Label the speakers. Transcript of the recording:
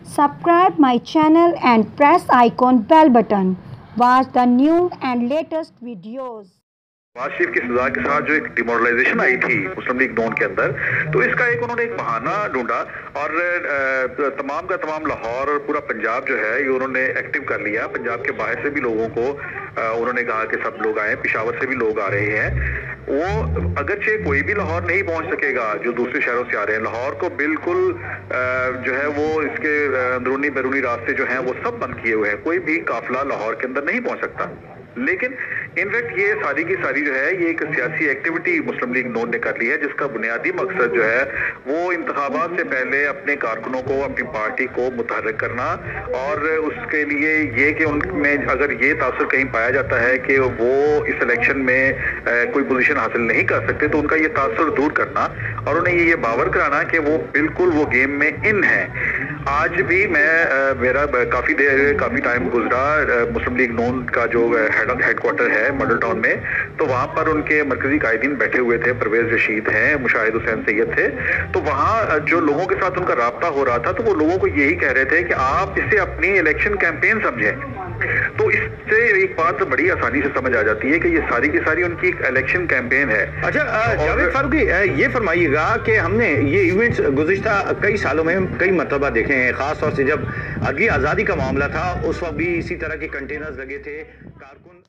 Speaker 1: Subscribe my channel and press icon bell button. Watch the new and latest videos.
Speaker 2: Nawaz Sharif की सजा के साथ जो एक डिमोरलाइजेशन आई थी मुस्लिम लीग नून के अंदर, तो इसका उन्होंने एक बहाना ढूंढा और तमाम का तमाम लाहौर और पूरा पंजाब जो है ये उन्होंने एक्टिव कर लिया। पंजाब के बाहर से भी लोगों को उन्होंने कहा कि सब लोग आए, पेशावर से भी लोग आ रहे हैं। वो अगरचे कोई भी लाहौर नहीं पहुंच सकेगा जो दूसरे शहरों से आ रहे हैं, लाहौर को बिल्कुल जो है वो इसके अंदरूनी बैरूनी रास्ते जो हैं वो सब बंद किए हुए हैं। कोई भी काफिला लाहौर के अंदर नहीं पहुंच सकता। लेकिन इनफैक्ट ये सारी की सारी जो है ये एक सियासी एक्टिविटी मुस्लिम लीग नून ने कर ली है, जिसका बुनियादी मकसद जो है वो इंतखाबात से पहले अपने कारकुनों को, अपनी पार्टी को मुतहर्रिक करना, और उसके लिए ये कि उनमें अगर ये तासुर कहीं पाया जाता है कि वो इस इलेक्शन में कोई पोजीशन हासिल नहीं कर सकते, तो उनका ये तासुर दूर करना और उन्हें ये बावर कराना कि वो बिल्कुल वो गेम में इन है। आज भी मेरा काफ़ी टाइम गुजरा मुस्लिम लीग नून का जो हेडक्वार्टर है मॉडल टाउन में, तो वहाँ पर उनके मरकजी कायदीन बैठे हुए थे, परवेज रशीद हैं, मुशाहिद हुसैन सैयद थे। तो वहाँ जो लोगों के साथ उनका राब्ता हो रहा था, तो वो लोगों को यही कह रहे थे कि आप इसे अपनी इलेक्शन कैंपेन समझें। तो इससे एक बात बड़ी आसानी से समझ आ जाती है कि ये सारी की सारी उनकी एक इलेक्शन कैंपेन है।
Speaker 3: अच्छा जावेद फारूकी, ये फरमाइएगा कि हमने ये इवेंट्स गुज़िश्ता कई सालों में कई मरतबा देखे हैं, ख़ास तौर से जब आज़ादी का मामला था उस वक्त भी इसी तरह के कंटेनर्स लगे थे। कारकुन